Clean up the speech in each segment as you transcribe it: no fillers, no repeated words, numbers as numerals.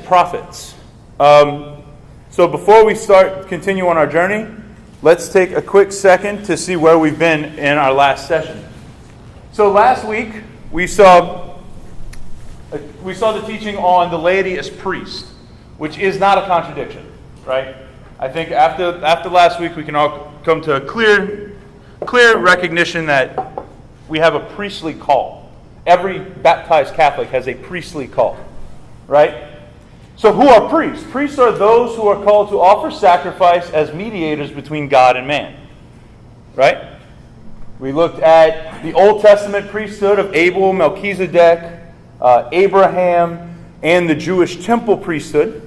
prophets. So before we continue on our journey, let's take a quick second to see where we've been in our last session. So last week we saw the teaching on the laity as priest, which is not a contradiction, right? I think after last week we can all come to a clear recognition that we have a priestly call. Every baptized Catholic has a priestly call, right? So who are priests? Priests are those who are called to offer sacrifice as mediators between God and man, right? We looked at the Old Testament priesthood of Abel, Melchizedek, Abraham, and the Jewish temple priesthood.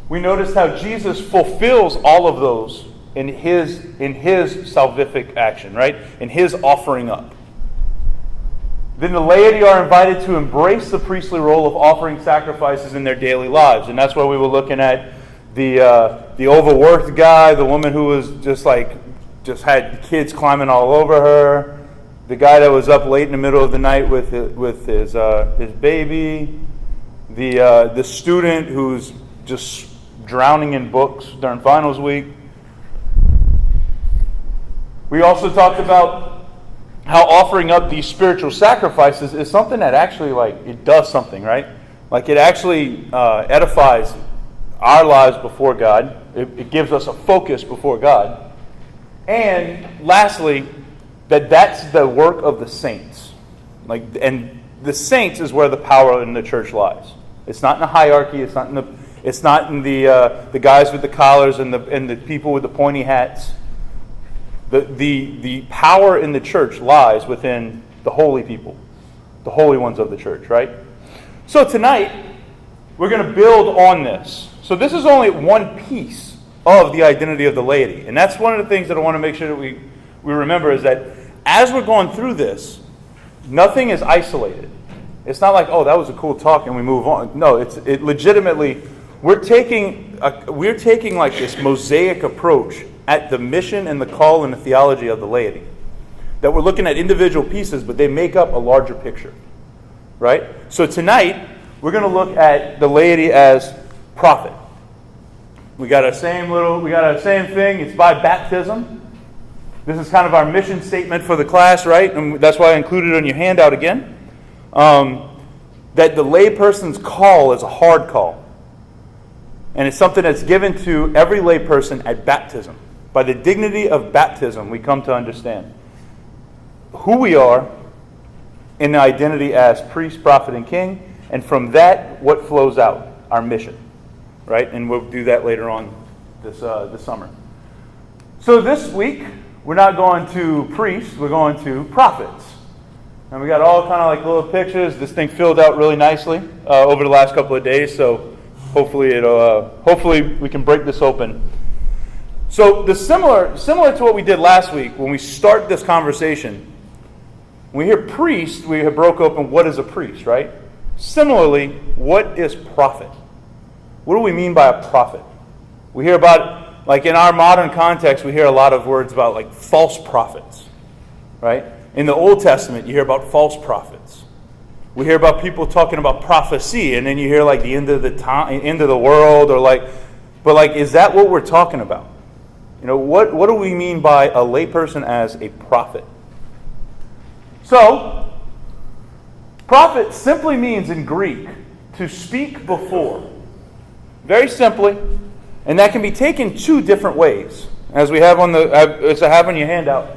We noticed how Jesus fulfills all of those in his salvific action, right? In his offering up. Then the laity are invited to embrace the priestly role of offering sacrifices in their daily lives. And that's where we were looking at the overworked guy, the woman who was just had kids climbing all over her, the guy that was up late in the middle of the night with his baby, the student who's just drowning in books during finals week. We also talked about how offering up these spiritual sacrifices is something that actually, it does something, right? It actually edifies our lives before God. It gives us a focus before God. And lastly, that's the work of the saints. And the saints is where the power in the church lies. It's not in the hierarchy. It's not in the guys with the collars and the people with the pointy hats. The power in the church lies within the holy people, the holy ones of the church, right? So tonight, we're going to build on this. So this is only one piece of the identity of the laity. And that's one of the things that I want to make sure that we remember is that as we're going through this, nothing is isolated. It's not like, oh, that was a cool talk and we move on. No, it legitimately, we're taking this mosaic approach at the mission and the call and the theology of the laity. That we're looking at individual pieces, but they make up a larger picture. Right? So tonight, we're going to look at the laity as prophet. We got our same thing. It's by baptism. This is kind of our mission statement for the class, right? And that's why I included it on your handout again. That the layperson's call is a hard call. And it's something that's given to every layperson at baptism. By the dignity of baptism, we come to understand who we are in the identity as priest, prophet, and king, and from that, what flows out, our mission, right? And we'll do that later on this summer. So this week, we're not going to priests, we're going to prophets. And we got all kind of little pictures. This thing filled out really nicely over the last couple of days, so hopefully we can break this open. So the similar to what we did last week, when we start this conversation, when we hear priest, we have broke open what is a priest, right? Similarly, what is prophet? What do we mean by a prophet? We hear about, in our modern context, we hear a lot of words about false prophets, right? In the Old Testament, you hear about false prophets. We hear about people talking about prophecy, and then you hear the end of the time, end of the world, but is that what we're talking about? What do we mean by a layperson as a prophet? So, prophet simply means in Greek to speak before. Very simply, and that can be taken two different ways, as I have on your handout.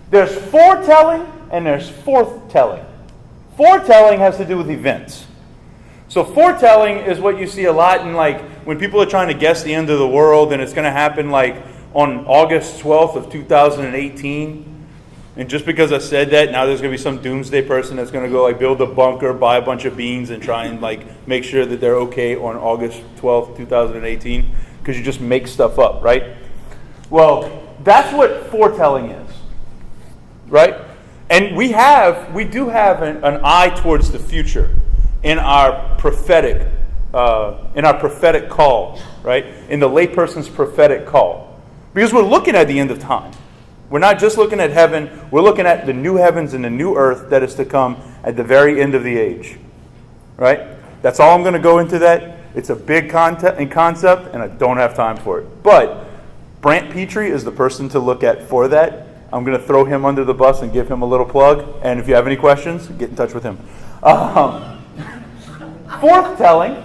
There's foretelling and there's forthtelling. Foretelling has to do with events. So foretelling is what you see a lot in when people are trying to guess the end of the world, and it's going to happen on August 12th of 2018. And just because I said that, now there's going to be some doomsday person that's going to go build a bunker, buy a bunch of beans, and try and make sure that they're okay on August 12th, 2018, because you just make stuff up, right? Well, that's what foretelling is, right? And we do have an eye towards the future in our prophetic call, right? In the layperson's prophetic call. Because we're looking at the end of time. We're not just looking at heaven, we're looking at the new heavens and the new earth that is to come at the very end of the age. Right? That's all I'm going to go into that. It's a big concept, and I don't have time for it. But Brant Petrie is the person to look at for that. I'm going to throw him under the bus and give him a little plug. And if you have any questions, get in touch with him. Forth telling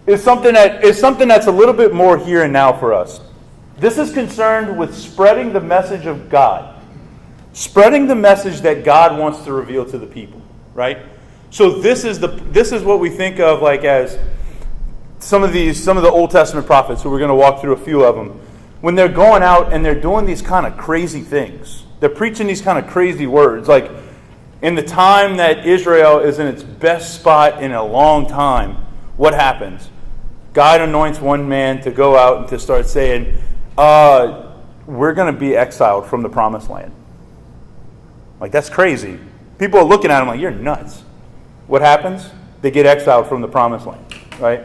is something that's a little bit more here and now for us. This is concerned with spreading the message of God, spreading the message that God wants to reveal to the people, right? So this is what we think of like as some of the Old Testament prophets, who we're going to walk through a few of them, when they're going out and they're doing these kind of crazy things. They're preaching these kind of crazy words. Like in the time that Israel is in its best spot in a long time, what happens? God anoints one man to go out and to start saying, we're going to be exiled from the promised land. Like, that's crazy. People are looking at him like, you're nuts. What happens? They get exiled from the promised land, right?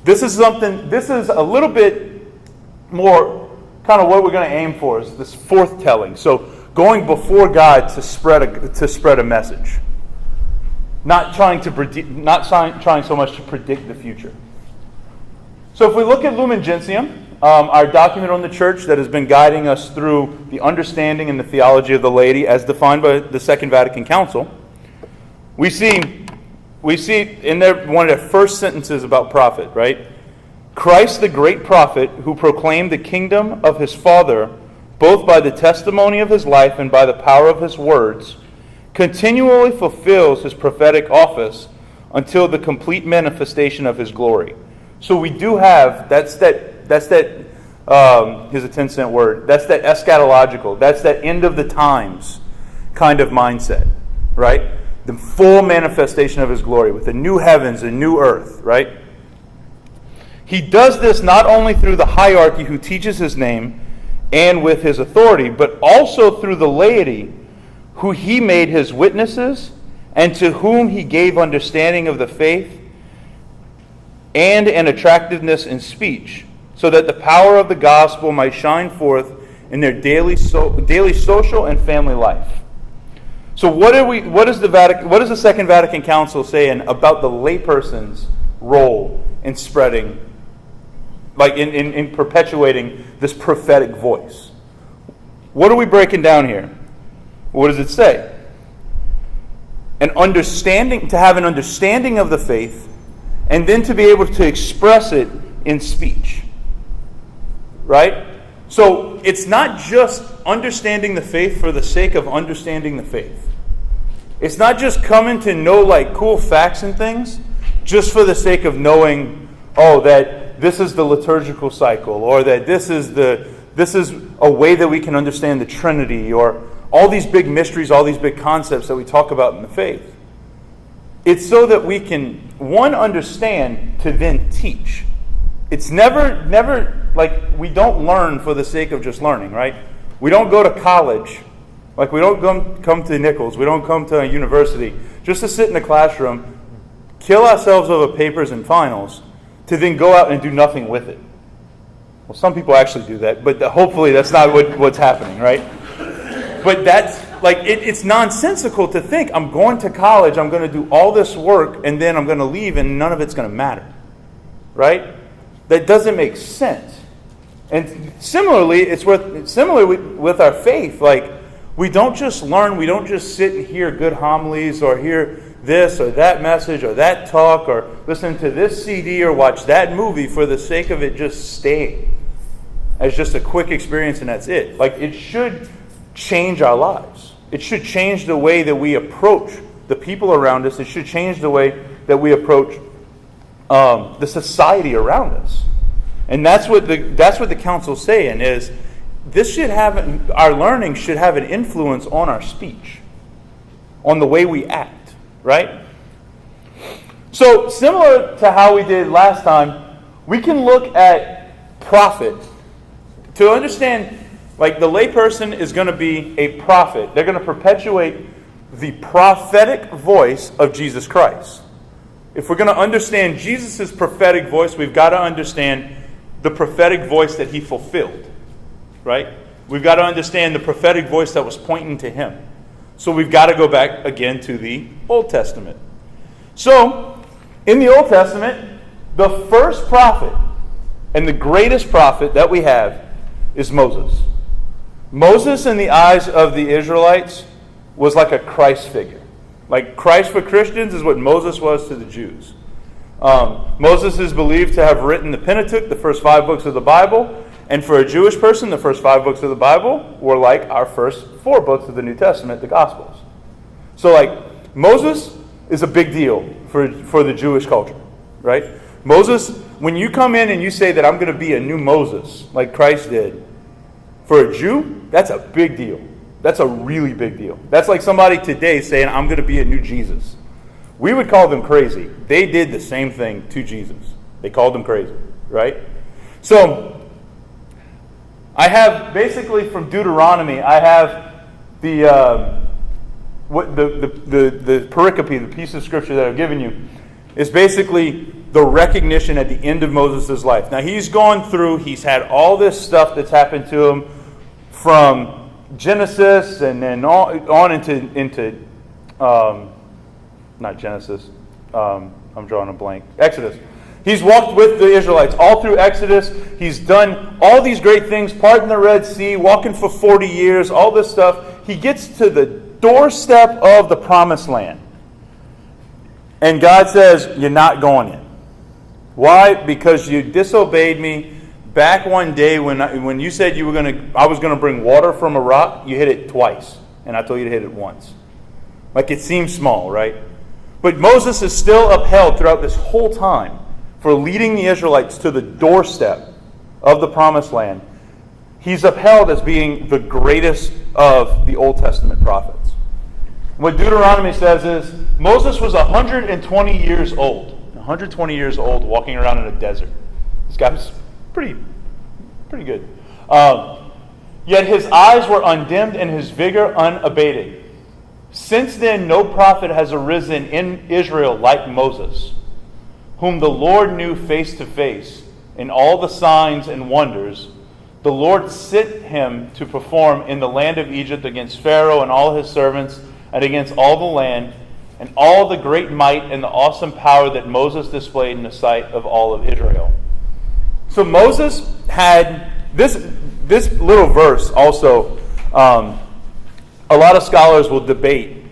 This is a little bit more kind of what we're going to aim for, is this forth telling. So going before God to spread a message. Not trying so much to predict the future. So if we look at Lumen Gentium, our document on the church that has been guiding us through the understanding and the theology of the laity as defined by the Second Vatican Council, we see in there one of their first sentences about prophet, right? Christ the great prophet, who proclaimed the kingdom of his Father both by the testimony of his life and by the power of his words, continually fulfills his prophetic office until the complete manifestation of his glory. So we do have, here's a 10-cent word, that's that eschatological, that's that end of the times kind of mindset, right? The full manifestation of his glory with the new heavens and new earth, right? He does this not only through the hierarchy who teaches his name and with his authority, but also through the laity who he made his witnesses and to whom he gave understanding of the faith and an attractiveness in speech, so that the power of the gospel might shine forth in their daily social and family life. So what is the Second Vatican Council saying about the layperson's role in spreading, like in perpetuating this prophetic voice? What are we breaking down here? What does it say? To have an understanding of the faith, and then to be able to express it in speech. Right? So it's not just understanding the faith for the sake of understanding the faith. It's not just coming to know like cool facts and things just for the sake of knowing, that this is the liturgical cycle, or that this is a way that we can understand the Trinity, or all these big mysteries, all these big concepts that we talk about in the faith. It's so that we can, one, understand to then teach. It's never like we don't learn for the sake of just learning, right? We don't go to college. Like we don't come to Nichols. We don't come to a university just to sit in the classroom, kill ourselves over papers and finals, to then go out and do nothing with it. Well, some people actually do that, but hopefully that's not what's happening, right? But that's like it's nonsensical to think I'm going to college, I'm going to do all this work, and then I'm going to leave, and none of it's going to matter, right? That doesn't make sense. And similarly, with our faith. Like we don't just learn, we don't just sit and hear good homilies, or hear this or that message or that talk, or listen to this CD or watch that movie for the sake of it just staying as just a quick experience and that's it. Like it should change our lives. It should change the way that we approach the people around us. It should change the way that we approach the society around us. And that's what the council's saying is our learning should have an influence on our speech, on the way we act, right? So similar to how we did last time, we can look at prophet to understand. Like the layperson is going to be a prophet. They're going to perpetuate the prophetic voice of Jesus Christ. If we're going to understand Jesus' prophetic voice, we've got to understand the prophetic voice that he fulfilled. Right? We've got to understand the prophetic voice that was pointing to him. So we've got to go back again to the Old Testament. So, in the Old Testament, The first prophet and the greatest prophet that we have is Moses. Moses, in the eyes of the Israelites, was like a Christ figure. Like Christ for Christians is what Moses was to the Jews. Moses is believed to have written the Pentateuch, the first 5 books of the Bible. And for a Jewish person, the first 5 books of the Bible were like our first 4 books of the New Testament, the Gospels. So like Moses is a big deal for the Jewish culture, right? Moses, when you come in and you say that I'm going to be a new Moses, like Christ did, for a Jew, that's a big deal. That's a really big deal. That's like somebody today saying, I'm going to be a new Jesus. We would call them crazy. They did the same thing to Jesus. They called him crazy, right? So, I have, basically from Deuteronomy, I have the pericope, the piece of scripture that I've given you, is basically the recognition at the end of Moses' life. Now, he's gone through, he's had all this stuff that's happened to him from Genesis and then on into not Genesis, I'm drawing a blank, Exodus. He's walked with the Israelites all through Exodus. He's done all these great things, parting the Red Sea, walking for 40 years, all this stuff. He gets to the doorstep of the Promised Land. And God says, you're not going in. Why? Because you disobeyed me. Back one day when you said I was going to bring water from a rock, you hit it twice. And I told you to hit it once. Like it seems small, right? But Moses is still upheld throughout this whole time for leading the Israelites to the doorstep of the Promised Land. He's upheld as being the greatest of the Old Testament prophets. What Deuteronomy says is, Moses was 120 years old. 120 years old walking around in a desert. This guy was pretty good. Yet his eyes were undimmed and his vigor unabated. Since then, no prophet has arisen in Israel like Moses, whom the Lord knew face to face in all the signs and wonders the Lord sent him to perform in the land of Egypt against Pharaoh and all his servants and against all the land, and all the great might and the awesome power that Moses displayed in the sight of all of Israel. So Moses had this little verse also. A lot of scholars will debate.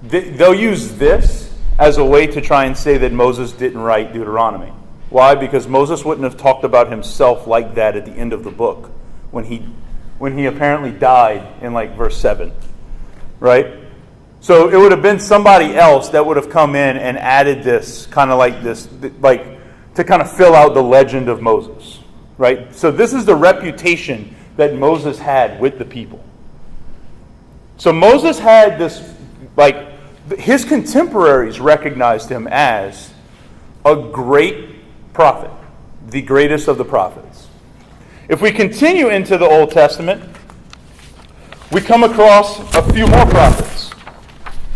They'll use this as a way to try and say that Moses didn't write Deuteronomy. Why? Because Moses wouldn't have talked about himself like that at the end of the book when he apparently died in like verse 7. Right? So it would have been somebody else that would have come in and added this kind of like this, like to kind of fill out the legend of Moses. Right? So this is the reputation that Moses had with the people. So Moses had this, like, his contemporaries recognized him as a great prophet, the greatest of the prophets. If we continue into the Old Testament, we come across a few more prophets.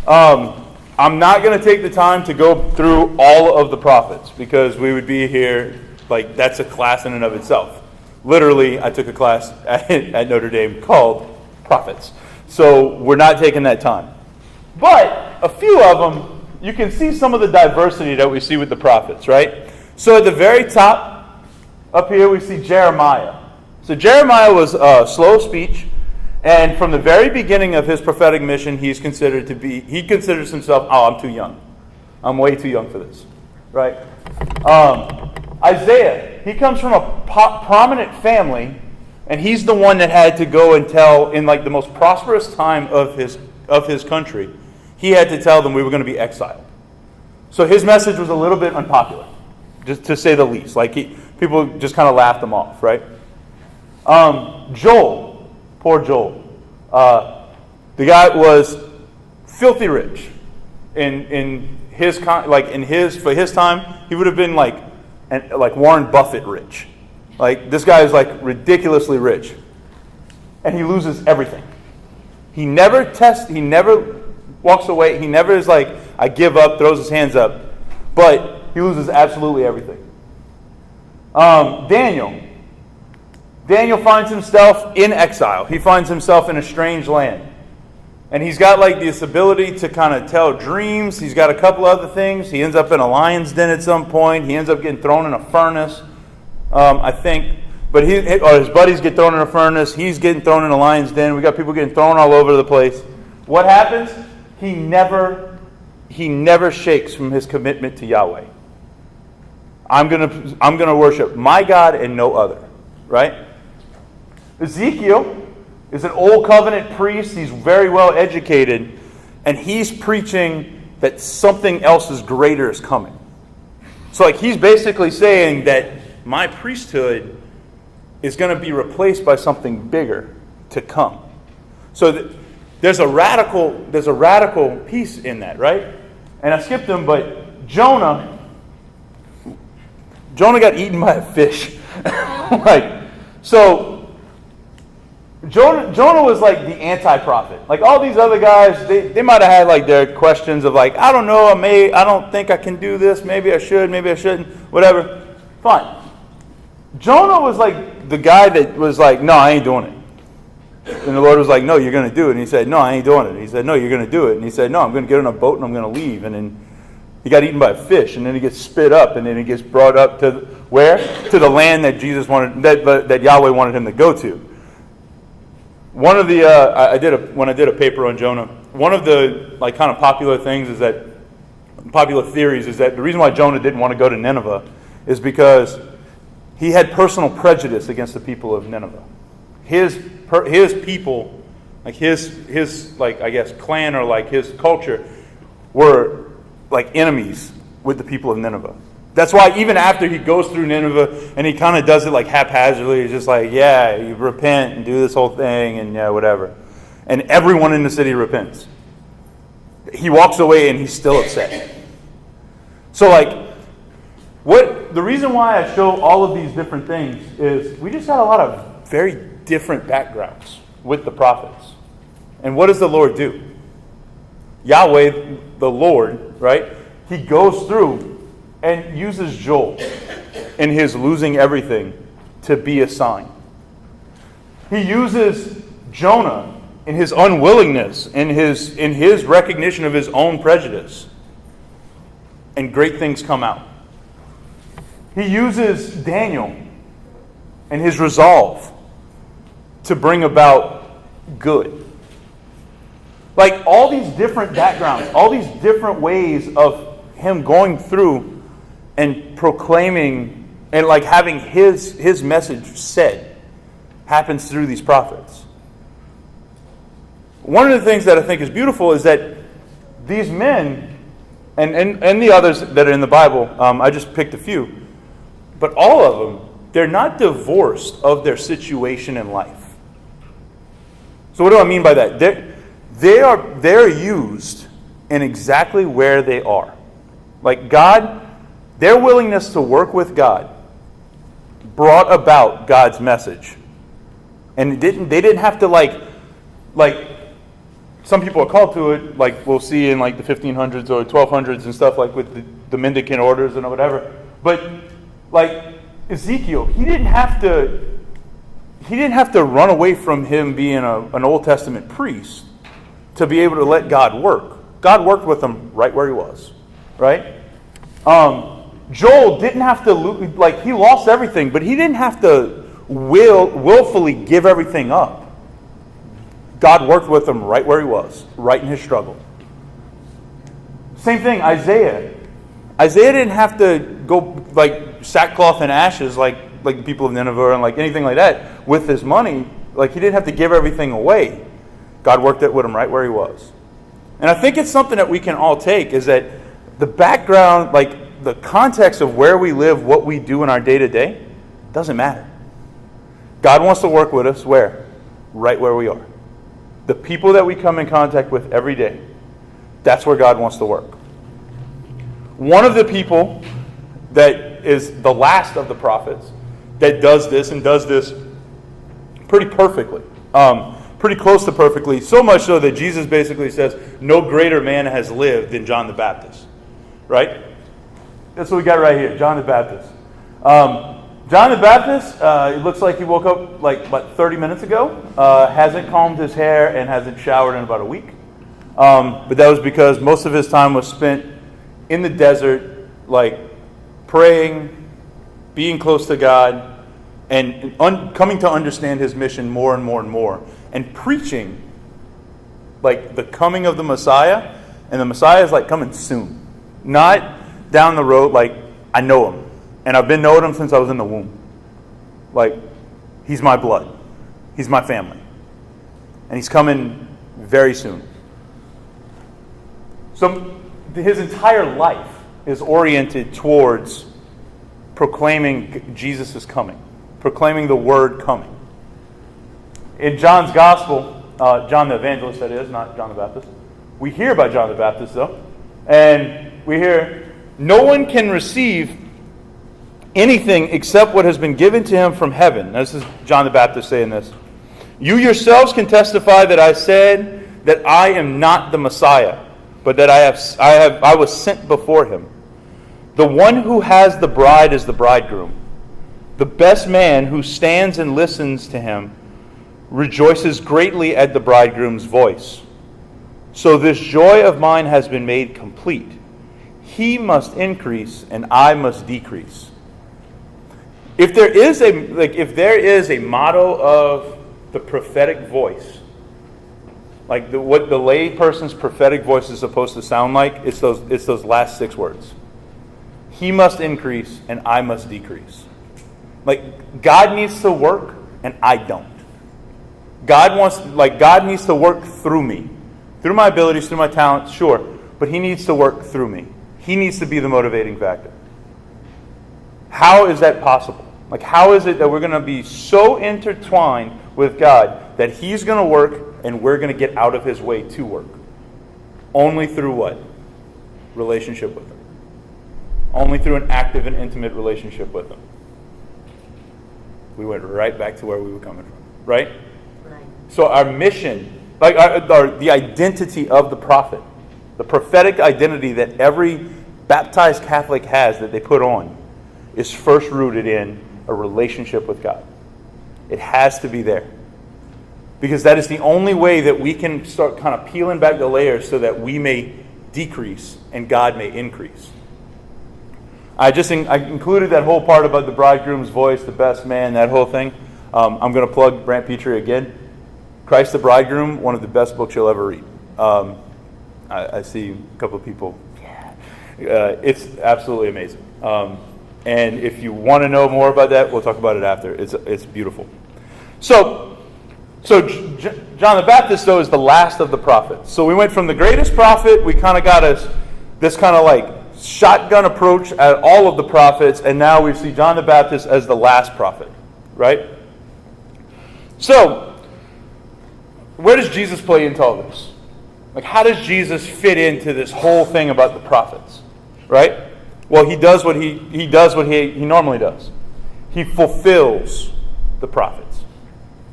I'm not going to take the time to go through all of the prophets because we would be here, like, that's a class in and of itself. Literally, I took a class at Notre Dame called Prophets. So we're not taking that time. But a few of them, you can see some of the diversity that we see with the prophets, right? So at the very top, up here, we see Jeremiah. So Jeremiah was slow of speech, and from the very beginning of his prophetic mission, he considers himself, I'm too young. I'm way too young for this, right? Isaiah, he comes from a prominent family, and he's the one that had to go and tell in like the most prosperous time of his country. He had to tell them we were going to be exiled. So his message was a little bit unpopular, just to say the least. Like people just kind of laughed him off, right? Joel, poor Joel. The guy was filthy rich. For his time, he would have been like Warren Buffett rich. Like, this guy is like ridiculously rich. And he loses everything. He never walks away. He never is like, I give up, throws his hands up. But he loses absolutely everything. Daniel finds himself in exile. He finds himself in a strange land. And he's got like this ability to kind of tell dreams. He's got a couple other things. He ends up in a lion's den at some point. He ends up getting thrown in a furnace, I think. But his buddies get thrown in a furnace. He's getting thrown in a lion's den. We got people getting thrown all over the place. What happens? He never shakes from his commitment to Yahweh. I'm gonna worship my God and no other. Right? Ezekiel is an old covenant priest. He's very well educated, and he's preaching that something else is greater is coming. So like he's basically saying that my priesthood is going to be replaced by something bigger to come. So there's a radical piece in that, right? And I skipped him, but Jonah got eaten by a fish. Jonah was like the anti-prophet. Like all these other guys, they might have had like their questions of like, I don't know, I don't think I can do this, maybe I should, maybe I shouldn't, whatever. Fine. Jonah was like the guy that was like, no, I ain't doing it. And the Lord was like, no, you're going to do it. And he said, no, I ain't doing it. And he said, no, you're going to do it. And he said, no, I'm going to get on a boat and I'm going to leave. And then he got eaten by a fish, and then he gets spit up, and then he gets brought up to where? To the land that Jesus wanted, that Yahweh wanted him to go to. One of the when I did a paper on Jonah, one of the like kind of popular theories is that the reason why Jonah didn't want to go to Nineveh is because he had personal prejudice against the people of Nineveh. His people, like his like I guess clan or like his culture, were like enemies with the people of Nineveh. That's why even after he goes through Nineveh and he kind of does it like haphazardly, he's just like, yeah, you repent and do this whole thing and yeah, whatever. And everyone in the city repents. He walks away and he's still upset. So like, the reason why I show all of these different things is we just got a lot of very different backgrounds with the prophets. And what does the Lord do? Yahweh, the Lord, right? He goes through and uses Joel in his losing everything to be a sign. He uses Jonah in his unwillingness, in his recognition of his own prejudice, and great things come out. He uses Daniel and his resolve to bring about good. Like all these different backgrounds, all these different ways of him going through and proclaiming and like having his message said happens through these prophets. One of the things that I think is beautiful is that these men and the others that are in the Bible, I just picked a few, but all of them, they're not divorced of their situation in life. So what do I mean by that? They're used in exactly where they are. Like God, their willingness to work with God brought about God's message. And they didn't have to like some people are called to it, like we'll see in like the 1500s or 1200s and stuff, like with the mendicant orders and whatever. But like Ezekiel, he didn't have to run away from him being an Old Testament priest to be able to let God work. God worked with him right where he was, right? Joel didn't have to, like, he lost everything, but he didn't have to willfully give everything up. God worked with him right where he was, right in his struggle. Same thing, Isaiah. Isaiah didn't have to go like sackcloth and ashes like the people of Nineveh and like anything like that with his money. Like he didn't have to give everything away. God worked it with him right where he was. And I think it's something that we can all take, is that the background, like the context of where we live, what we do in our day-to-day, doesn't matter. God wants to work with us where? Right where we are. The people that we come in contact with every day, that's where God wants to work. One of the people that is the last of the prophets that does this and does this pretty perfectly, pretty close to perfectly, so much so that Jesus basically says, no greater man has lived than John the Baptist. Right? That's what we got right here, John the Baptist. John the Baptist, it looks like he woke up like about 30 minutes ago, hasn't combed his hair and hasn't showered in about a week. But that was because most of his time was spent in the desert, like praying, being close to God, and coming to understand his mission more and more and more, and preaching like the coming of the Messiah, and the Messiah is like coming soon, not down the road. Like, I know him, and I've been knowing him since I was in the womb. Like, he's my blood, he's my family, and he's coming very soon. So his entire life is oriented towards proclaiming Jesus is coming, proclaiming the word coming. In John's gospel, John the Evangelist, that is, not John the Baptist. We hear about John the Baptist, though. And we hear, no one can receive anything except what has been given to him from heaven. This is John the Baptist saying this. You yourselves can testify that I said that I am not the Messiah, but that I was sent before him. The one who has the bride is the bridegroom. The best man who stands and listens to him rejoices greatly at the bridegroom's voice. So this joy of mine has been made complete. He must increase and I must decrease. If there is a motto of the prophetic voice, like what the lay person's prophetic voice is supposed to sound like, it's those last 6 words. He must increase and I must decrease. Like, God needs to work and I don't. God needs to work through me. Through my abilities, through my talents, sure. But he needs to work through me. He needs to be the motivating factor. How is that possible? Like, how is it that we're going to be so intertwined with God that he's going to work and we're going to get out of his way to work? Only through what? Relationship with him. Only through an active and intimate relationship with him. We went right back to where we were coming from. Right? So our mission, like the identity of the prophet, the prophetic identity that every baptized Catholic has that they put on, is first rooted in a relationship with God. It has to be there. Because that is the only way that we can start kind of peeling back the layers so that we may decrease and God may increase. I included that whole part about the bridegroom's voice, the best man, that whole thing. I'm going to plug Brant Petrie again. Christ the Bridegroom, one of the best books you'll ever read. I see a couple of people. It's absolutely amazing. And if you want to know more about that, we'll talk about it after. It's beautiful. So John the Baptist, though, is the last of the prophets. So we went from the greatest prophet, we kind of got this kind of like shotgun approach at all of the prophets, and now we see John the Baptist as the last prophet, right? So, where does Jesus play into all this? Like, how does Jesus fit into this whole thing about the prophets? Right? Well, he does what he normally does. He fulfills the prophets.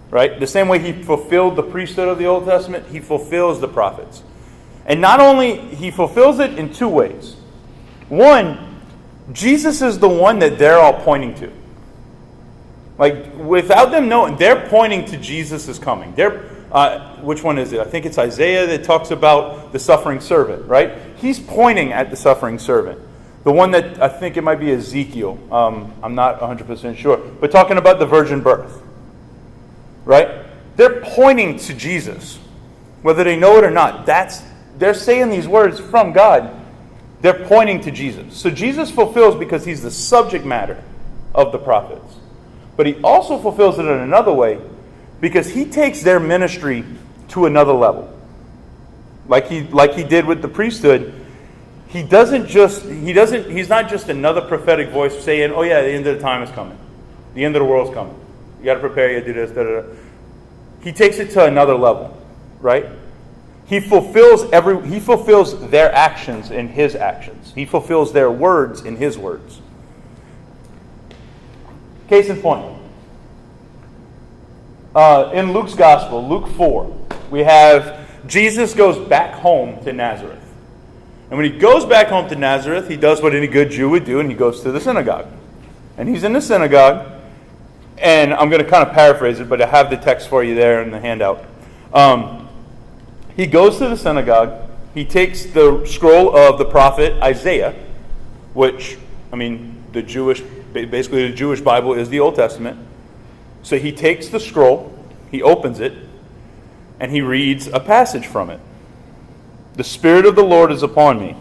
Right? The same way he fulfilled the priesthood of the Old Testament, he fulfills the prophets. And not only, he fulfills it in 2 ways. One, Jesus is the one that they're all pointing to. Like, without them knowing, they're pointing to Jesus is coming. Which one is it? I think it's Isaiah that talks about the suffering servant, right? He's pointing at the suffering servant. The one that, I think it might be Ezekiel. I'm not 100% sure. But talking about the virgin birth, right? They're pointing to Jesus. Whether they know it or not, they're saying these words from God. They're pointing to Jesus. So Jesus fulfills because he's the subject matter of the prophets. But he also fulfills it in another way because he takes their ministry to another level. Like he did with the priesthood. He's not just another prophetic voice saying, oh yeah, the end of the time is coming. The end of the world's coming. You got to prepare, you do this, da, da, da. He takes it to another level, right? He fulfills their actions in his actions. He fulfills their words in his words. Case in point. In Luke's Gospel, Luke 4, we have Jesus goes back home to Nazareth. And when he goes back home to Nazareth, he does what any good Jew would do, and he goes to the synagogue. And he's in the synagogue, and I'm going to kind of paraphrase it, but I have the text for you there in the handout. he goes to the synagogue. He takes the scroll of the prophet Isaiah, which, basically the Jewish Bible is the Old Testament. So he takes the scroll, he opens it, and he reads a passage from it. The Spirit of the Lord is upon me,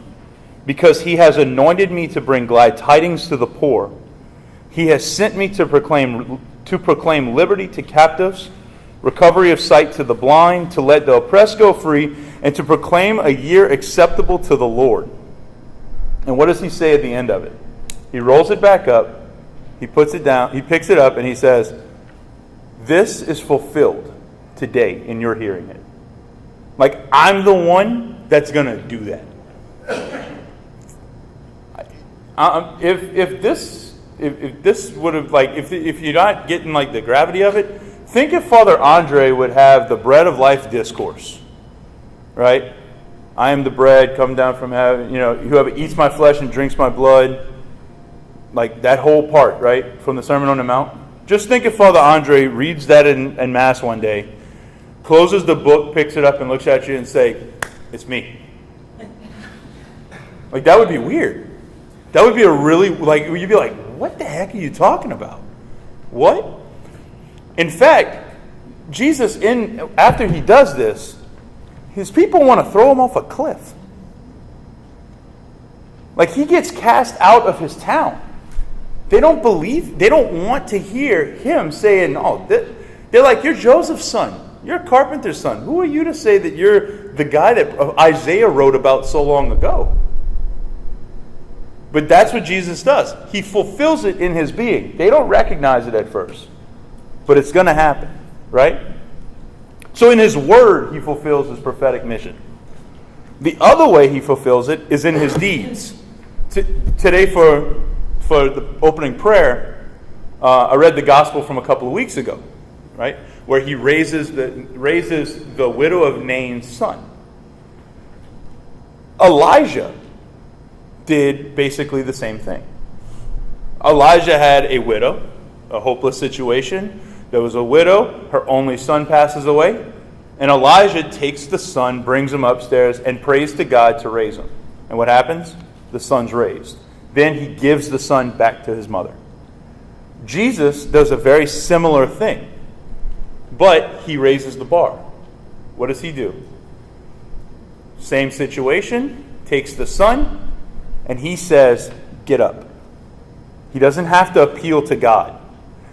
because he has anointed me to bring glad tidings to the poor. He has sent me to proclaim liberty to captives, recovery of sight to the blind, to let the oppressed go free, and to proclaim a year acceptable to the Lord. And what does he say at the end of it? He rolls it back up, he puts it down, he picks it up, and he says, "This is fulfilled today in your hearing it." Like, I'm the one that's going to do that. If this would have, like, if you're not getting, like, the gravity of it, think if Father Andre would have the bread of life discourse, right? I am the bread come down from heaven, whoever eats my flesh and drinks my blood, like that whole part, right, from the Sermon on the Mount. Just think if Father Andre reads that in Mass one day, closes the book, picks it up, and looks at you and say, "It's me." Like, that would be weird. That would be a really, like, you'd be like, what the heck are you talking about? What? In fact, Jesus, after he does this, his people want to throw him off a cliff. Like, he gets cast out of his town. They don't want to hear him saying, they're like, "You're Joseph's son. You're a carpenter's son. Who are you to say that you're the guy that Isaiah wrote about so long ago?" But that's what Jesus does. He fulfills it in his being. They don't recognize it at first, but it's going to happen, right? So in his word, he fulfills his prophetic mission. The other way he fulfills it is in his deeds. Today, for the opening prayer, I read the gospel from a couple of weeks ago, right, where he raises the widow of Nain's son. Elijah did basically the same thing. Elijah had a widow, a hopeless situation. There was a widow, her only son passes away, and Elijah takes the son, brings him upstairs, and prays to God to raise him. And what happens? The son's raised. Then he gives the son back to his mother. Jesus does a very similar thing, but he raises the bar. What does he do? Same situation, takes the son, and he says, "Get up." He doesn't have to appeal to God.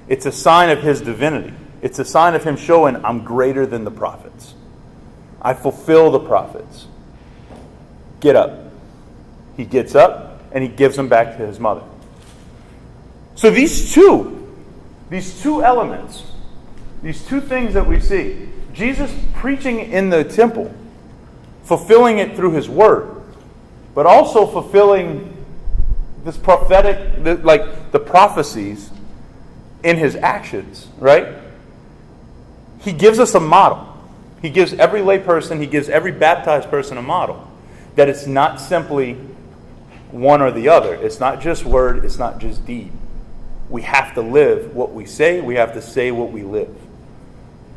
It's a sign of his divinity. It's a sign of him showing, "I'm greater than the prophets. I fulfill the prophets. Get up." He gets up, and he gives them back to his mother. So these two elements, these two things that we see, Jesus preaching in the temple, fulfilling it through his word, but also fulfilling this prophetic, the prophecies in his actions, right? He gives us a model. He gives every lay person, he gives every baptized person a model. That it's not simply one or the other. It's not just word, it's not just deed. We have to live what we say, we have to say what we live.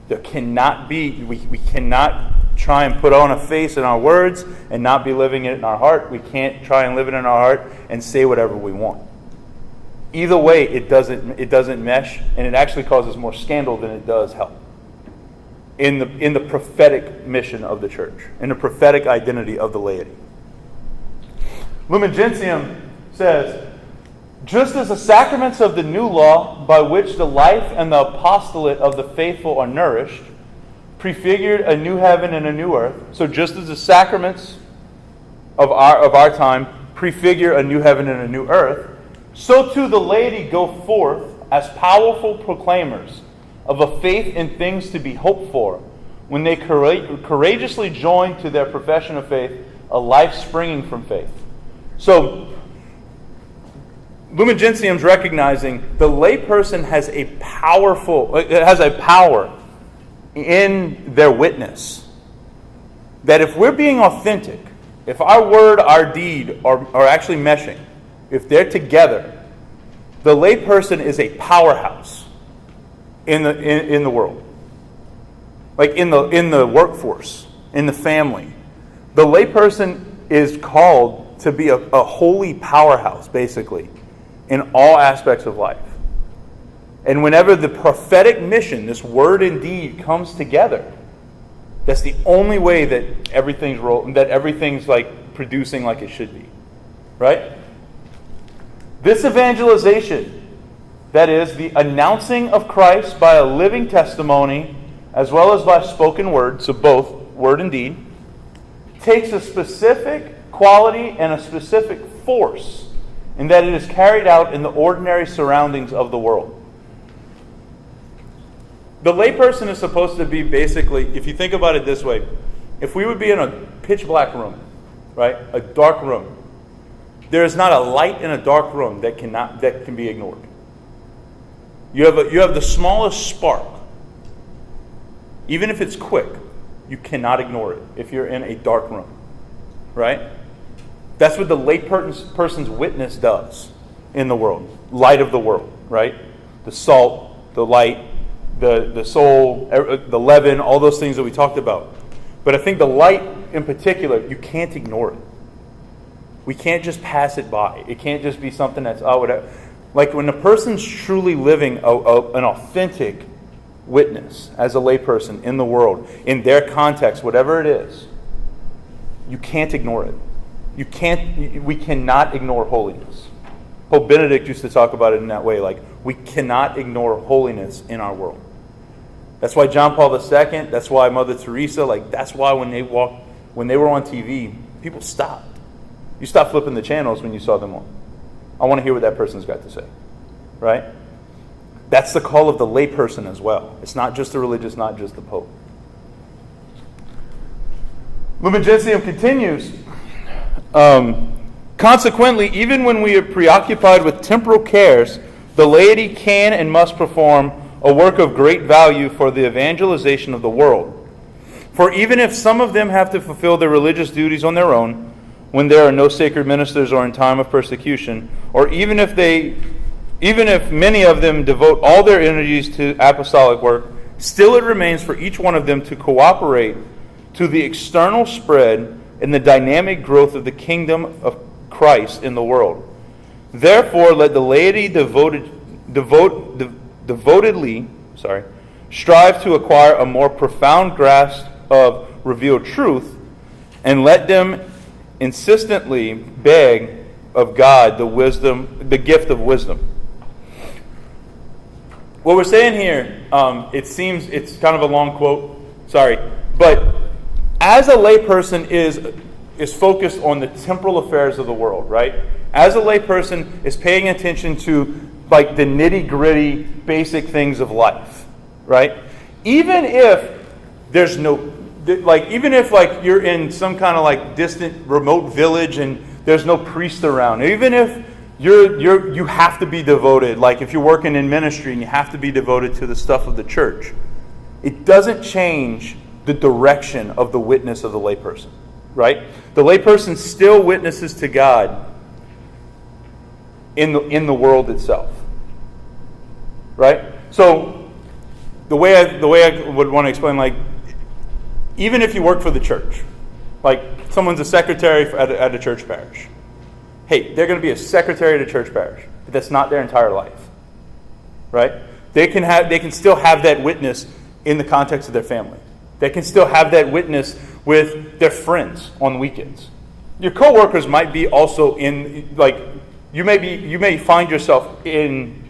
There cannot be, we cannot try and put on a face in our words and not be living it in our heart. We can't try and live it in our heart and say whatever we want. Either way, it doesn't mesh, and it actually causes more scandal than it does help in the prophetic mission of the church, in the prophetic identity of the laity. Lumen Gentium says, "Just as the sacraments of the new law, by which the life and the apostolate of the faithful are nourished, prefigured a new heaven and a new earth." So just as the sacraments of our time prefigure a new heaven and a new earth, so too the laity go forth as powerful proclaimers of a faith in things to be hoped for, when they courageously join to their profession of faith a life springing from faith. So Lumen Gentium is recognizing the layperson has a power in their witness. That if we're being authentic, if our word, our deed are actually meshing, if they're together, the layperson is a powerhouse in the world, like in the workforce. in the family. The layperson is called to be a holy powerhouse, basically, in all aspects of life. And whenever the prophetic mission, this word and deed, comes together, that's the only way that everything's like producing like it should be. Right? This evangelization, that is, the announcing of Christ by a living testimony, as well as by spoken word, so both word and deed, takes a specific quality and a specific force in that it is carried out in the ordinary surroundings of the world. The layperson is supposed to be basically, if you think about it this way, if we would be in a pitch black room, right, a dark room, there is not a light in a dark room that can be ignored. You have the smallest spark. Even if it's quick, you cannot ignore it if you're in a dark room. Right? That's what the layperson's witness does in the world. Light of the world, right? The salt, the light, the soul, the leaven, all those things that we talked about. But I think the light in particular, you can't ignore it. We can't just pass it by. It can't just be something that's, whatever. Like when a person's truly living an authentic witness as a layperson in the world, in their context, whatever it is, you can't ignore it. We cannot ignore holiness. Pope Benedict used to talk about it in that way, like we cannot ignore holiness in our world. That's why John Paul II, that's why Mother Teresa, that's why when they were on TV, people stopped. You stopped flipping the channels when you saw them on. I want to hear what that person's got to say. Right? That's the call of the layperson as well. It's not just the religious, not just the Pope. Lumen Gentium continues. Consequently, even when we are preoccupied with temporal cares, the laity can and must perform a work of great value for the evangelization of the world. For even if some of them have to fulfill their religious duties on their own, when there are no sacred ministers or in time of persecution, or even if many of them devote all their energies to apostolic work, still it remains for each one of them to cooperate to the external spread and the dynamic growth of the kingdom of Christ in the world. Therefore, let the laity devotedly strive to acquire a more profound grasp of revealed truth, and let them insistently beg of God the gift of wisdom. What we're saying here, it seems it's kind of a long quote, but as a layperson is focused on the temporal affairs of the world, right? As a layperson is paying attention to the nitty-gritty basic things of life, right? Even if there's no, even if you're in some kind of distant remote village and there's no priest around, even if you have to be devoted, if you're working in ministry and you have to be devoted to the stuff of the church, it doesn't change the direction of the witness of the layperson, right? The layperson still witnesses to God in the world itself, right? So the way I would want to explain, even if you work for the church, someone's a secretary at a church parish, hey, they're going to be a secretary at a church parish, but that's not their entire life, right? They can still have that witness in the context of their family. They can still have that witness with their friends on weekends. Your coworkers might be also in, you may find yourself in,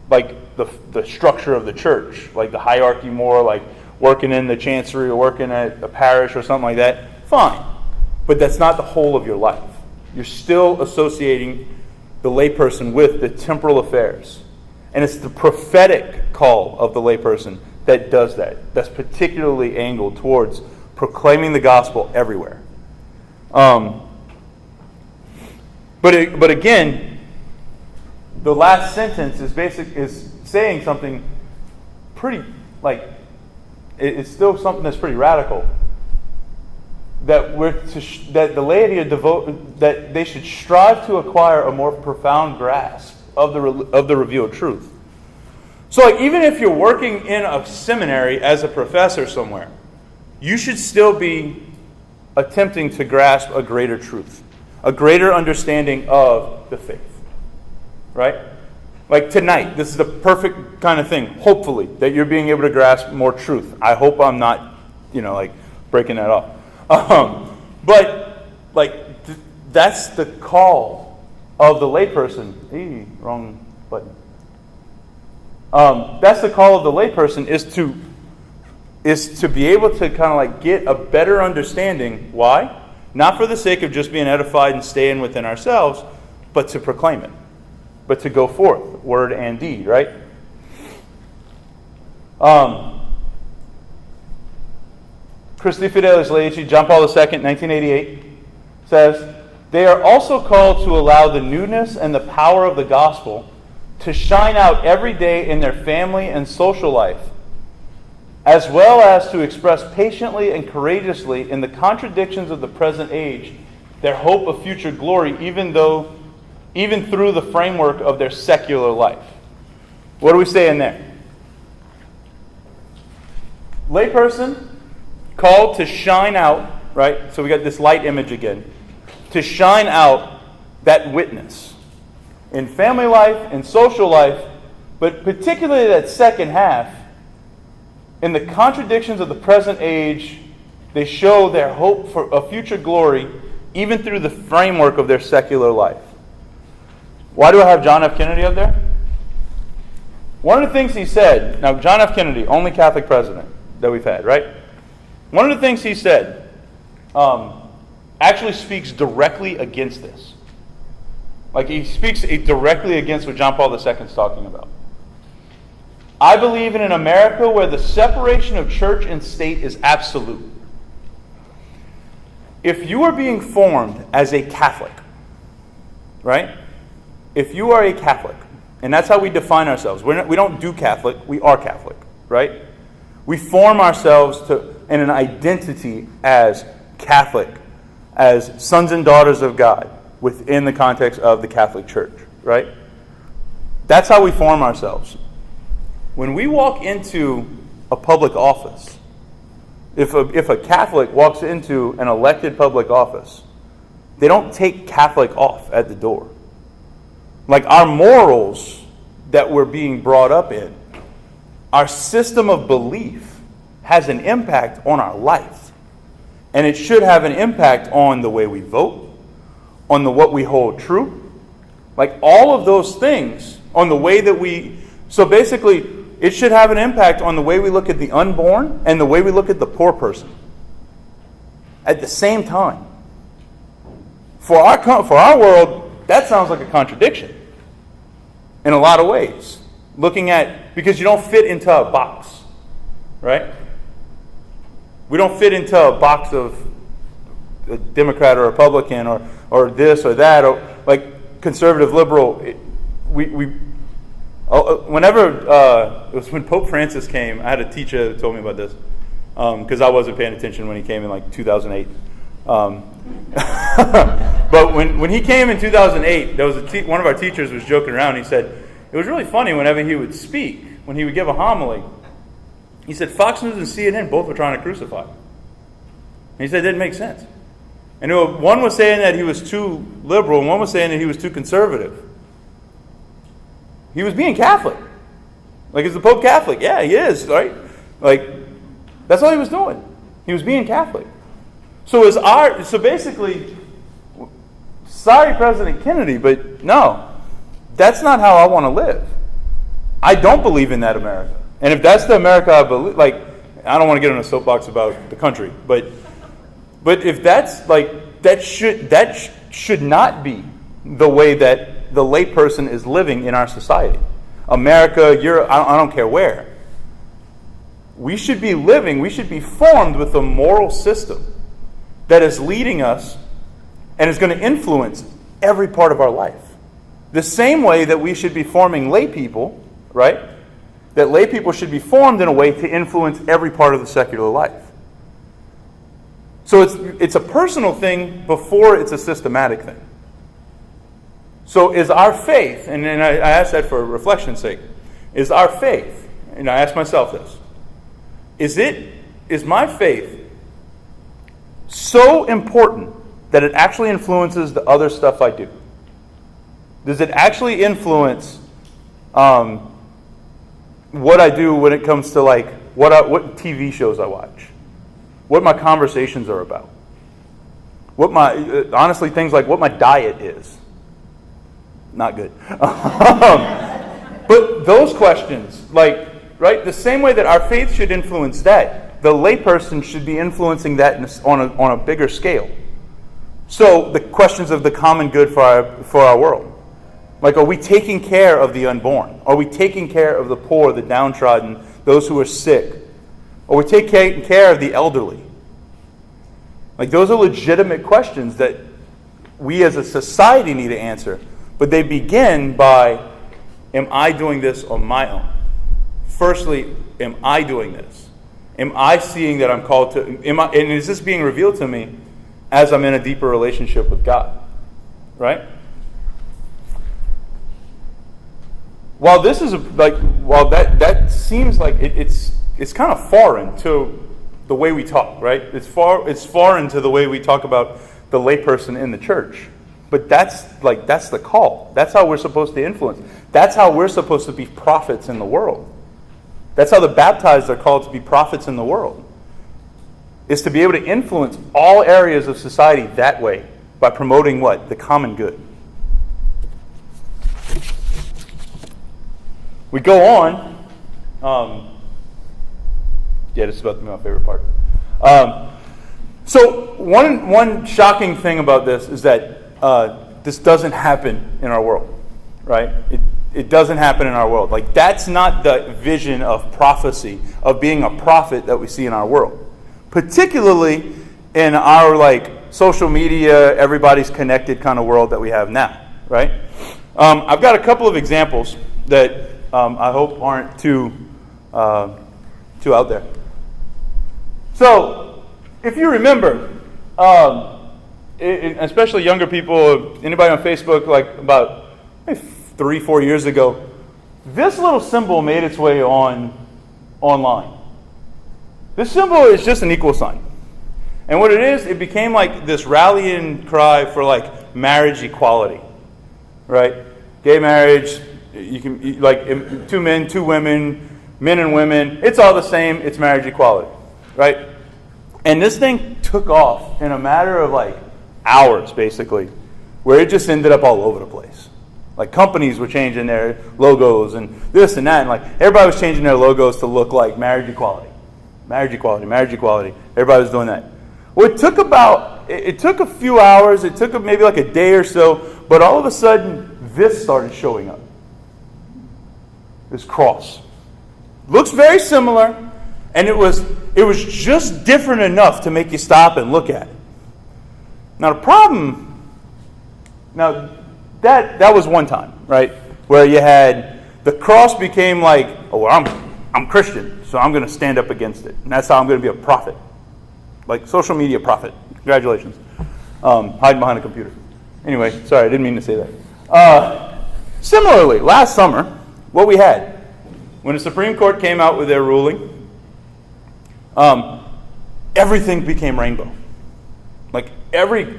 the structure of the church, the hierarchy more, working in the chancery or working at a parish or something like that. Fine. But that's not the whole of your life. You're still associating the layperson with the temporal affairs. And it's the prophetic call of the layperson that does that. That's particularly angled towards proclaiming the gospel everywhere. But again, the last sentence is saying something pretty, it's still something that's pretty radical. That the laity that they should strive to acquire a more profound grasp of the revealed truth. So, even if you're working in a seminary as a professor somewhere, you should still be attempting to grasp a greater truth, a greater understanding of the faith. Right? Like tonight, this is the perfect kind of thing, hopefully, that you're being able to grasp more truth. I hope I'm not, breaking that off. But, that's the call of the layperson. Wrong button. That's the call of the layperson is to be able to kind of get a better understanding. Why? Not for the sake of just being edified and staying within ourselves, but to proclaim it. But to go forth, word and deed, right? Christi Fidelis Laity, John Paul II, 1988, says, they are also called to allow the newness and the power of the gospel to shine out every day in their family and social life, as well as to express patiently and courageously in the contradictions of the present age their hope of future glory, even through the framework of their secular life. What do we say in there? Layperson called to shine out, right? So we got this light image again. To shine out that witness in family life, in social life, but particularly that second half, in the contradictions of the present age, they show their hope for a future glory, even through the framework of their secular life. Why do I have John F. Kennedy up there? One of the things he said, now John F. Kennedy, only Catholic president that we've had, right? One of the things he said actually speaks directly against this. He speaks directly against what John Paul II is talking about. I believe in an America where the separation of church and state is absolute. If you are being formed as a Catholic, right? If you are a Catholic, and that's how we define ourselves. We don't do Catholic, we are Catholic, right? We form ourselves in an identity as Catholic, as sons and daughters of God, within the context of the Catholic Church, right? That's how we form ourselves. When we walk into a public office, if a Catholic walks into an elected public office, they don't take Catholic off at the door. Our morals that we're being brought up in, our system of belief has an impact on our life. And it should have an impact on the way we vote, on what we hold true. All of those things, on the way that we... So basically, it should have an impact on the way we look at the unborn and the way we look at the poor person at the same time. For our world, that sounds like a contradiction in a lot of ways. Because you don't fit into a box, right? We don't fit into a box of a Democrat or Republican or this or that, or conservative, liberal. It was when Pope Francis came, I had a teacher that told me about this, because I wasn't paying attention when he came in 2008. But when he came in 2008, there was one of our teachers was joking around. He said it was really funny whenever he would speak, when he would give a homily. He said Fox News and CNN both were trying to crucify him. And he said it didn't make sense. And one was saying that he was too liberal, and one was saying that he was too conservative. He was being Catholic. Is the Pope Catholic? Yeah, he is, right? That's all he was doing. He was being Catholic. So basically, sorry, President Kennedy, but no, that's not how I want to live. I don't believe in that America. And if that's the America I believe, I don't want to get on a soapbox about the country, but if that's that should not be the way that the layperson is living in our society. America, I don't care where. We should be formed with a moral system that is leading us and is going to influence every part of our life. The same way that we should be forming lay people, right? That lay people should be formed in a way to influence every part of the secular life. So it's a personal thing before it's a systematic thing. So is our faith, and I ask that for reflection's sake, is our faith, and I ask myself this, is my faith so important that it actually influences the other stuff I do? Does it actually influence what I do when it comes to like what TV shows I watch, what my conversations are about, what my honestly things like what my diet is? Not good. But those questions, like, right, the same way that our faith should influence that, the layperson should be influencing that on a bigger scale. So the questions of the common good for our world. Like, are we taking care of the unborn? Are we taking care of the poor, the downtrodden, those who are sick? Are we taking care of the elderly? Like, those are legitimate questions that we as a society need to answer. But they begin by, am I doing this on my own? Firstly, am I doing this? Am I seeing that I'm called to, and is this being revealed to me as I'm in a deeper relationship with God? Right? While this is while that seems like it's kind of foreign to the way we talk, right? It's foreign to the way we talk about the layperson in the church. But that's the call. That's how we're supposed to influence. That's how we're supposed to be prophets in the world. That's how the baptized are called to be prophets in the world. Is to be able to influence all areas of society that way by promoting what? The common good. We go on. This is about to be my favorite part. So one shocking thing about this is that this doesn't happen in our world, right? It doesn't happen in our world. Like, that's not the vision of prophecy, of being a prophet that we see in our world. Particularly in our, like, social media, everybody's connected kind of world that we have now, right? I've got a couple of examples that I hope aren't too out there. So, if you remember, especially younger people, anybody on Facebook, like about 3-4 years ago, this little symbol made its way online. This symbol is just an equal sign. And what it is, it became like this rallying cry for like marriage equality, right? Gay marriage, you can like 2 men, 2 women, men and women, it's all the same, it's marriage equality, right? And this thing took off in a matter of like hours, basically, where it just ended up all over the place. Like, companies were changing their logos and this and that, and like everybody was changing their logos to look like marriage equality. Marriage equality, marriage equality. Everybody was doing that. Well, it took a few hours, it took maybe like a day or so, but all of a sudden, this started showing up. This cross. Looks very similar, and it was just different enough to make you stop and look at it. Now the problem, that was one time, right? Where you had, the cross became like, oh, well, I'm Christian, so I'm going to stand up against it. And that's how I'm going to be a prophet. Like, social media prophet. Congratulations. Hiding behind a computer. Anyway, sorry, I didn't mean to say that. Similarly, last summer, what we had, when the Supreme Court came out with their ruling, everything became rainbow. Like, every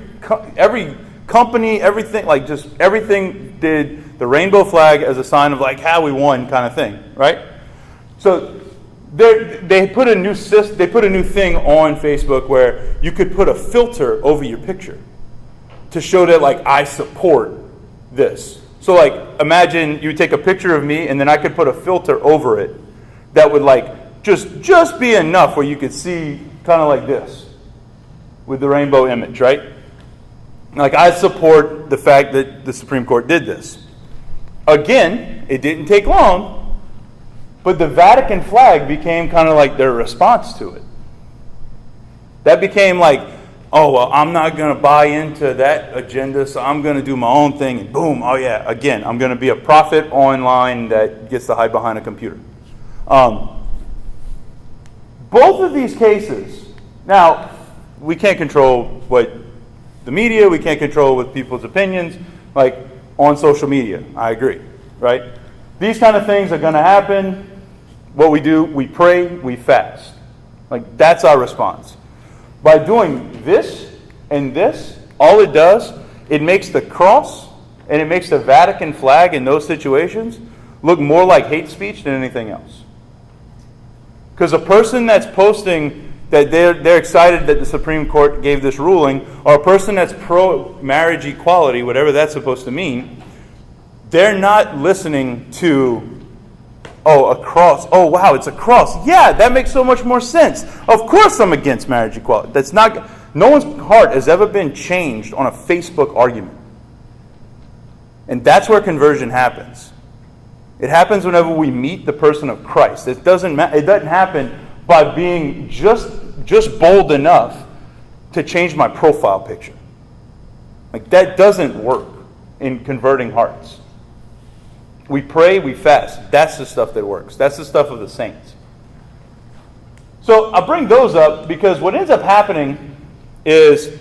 company, everything, like just everything did the rainbow flag as a sign of like, how we won kind of thing, right? So they put a new thing on Facebook where you could put a filter over your picture to show that like I support this. So like, imagine you would take a picture of me and then I could put a filter over it that would like just be enough where you could see kind of like this with the rainbow image, right? Like, I support the fact that the Supreme Court did this. Again, it didn't take long, but the Vatican flag became kind of like their response to it. That became like, oh, well, I'm not going to buy into that agenda, so I'm going to do my own thing, and boom, oh yeah, again, I'm going to be a prophet online that gets to hide behind a computer. Both of these cases, now, we can't control what the media, we can't control with people's opinions, like on social media, I agree, right? These kind of things are going to happen. What we do, we pray, we fast. Like, that's our response. By doing this and this, all it does, it makes the cross and it makes the Vatican flag in those situations look more like hate speech than anything else. Because a person that's posting that they're excited that the Supreme Court gave this ruling, or a person that's pro-marriage equality, whatever that's supposed to mean, they're not listening to, oh, a cross. Oh, wow, it's a cross. Yeah, that makes so much more sense. Of course I'm against marriage equality. That's not. No one's heart has ever been changed on a Facebook argument. And that's where conversion happens. It happens whenever we meet the person of Christ. It doesn't happen by being just bold enough to change my profile picture. Like, that doesn't work in converting hearts. We pray, we fast. That's the stuff that works. That's the stuff of the saints. So I bring those up because what ends up happening is,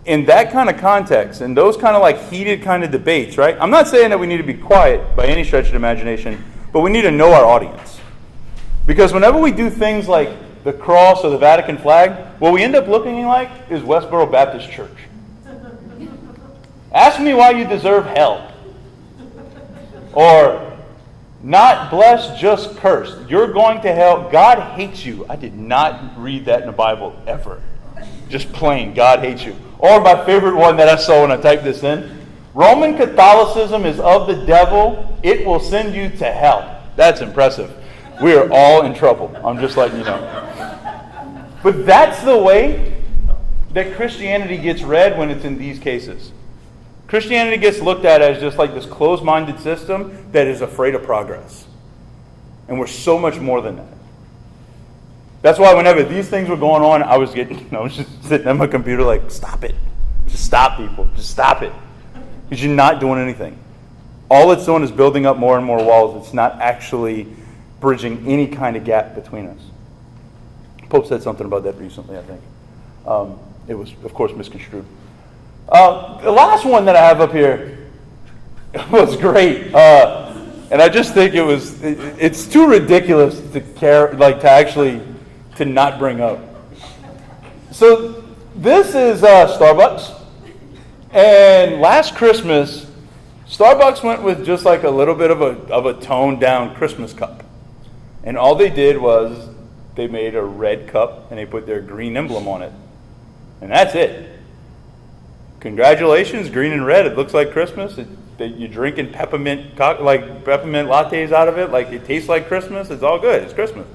in that kind of context, in those kind of like heated kind of debates, right? I'm not saying that we need to be quiet by any stretch of the imagination, but we need to know our audience. Because whenever we do things like the cross or the Vatican flag, what we end up looking like is Westboro Baptist Church. Ask me why you deserve hell. Or, not blessed, just cursed. You're going to hell. God hates you. I did not read that in the Bible ever. Just plain, God hates you. Or my favorite one that I saw when I typed this in, Roman Catholicism is of the devil. It will send you to hell. That's impressive. We are all in trouble. I'm just letting you know. But that's the way that Christianity gets read when it's in these cases. Christianity gets looked at as just like this closed-minded system that is afraid of progress. And we're so much more than that. That's why whenever these things were going on, I was just sitting at my computer like, stop it. Just stop, people. Just stop it. Because you're not doing anything. All it's doing is building up more and more walls. It's not actually bridging any kind of gap between us. Pope said something about that recently, I think. It was, of course, misconstrued. The last one that I have up here was great. And I just think it's too ridiculous to care, like to not bring up. So this is Starbucks. And last Christmas, Starbucks went with just like a little bit of a toned down Christmas cup. And all they did was they made a red cup and they put their green emblem on it. And that's it. Congratulations, green and red. It looks like Christmas. You're drinking peppermint lattes out of it. Like, it tastes like Christmas. It's all good. It's Christmas.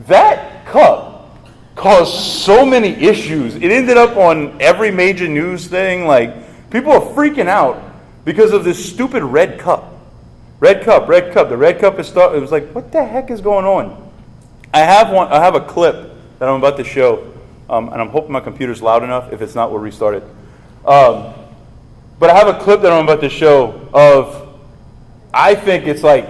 That cup caused so many issues. It ended up on every major news thing. Like, people are freaking out because of this stupid red cup. Red cup. The red cup is it was like, what the heck is going on? I have a clip that I'm about to show. And I'm hoping my computer's loud enough. If it's not, we'll restart it. But I have a clip that I'm about to show of, I think it's like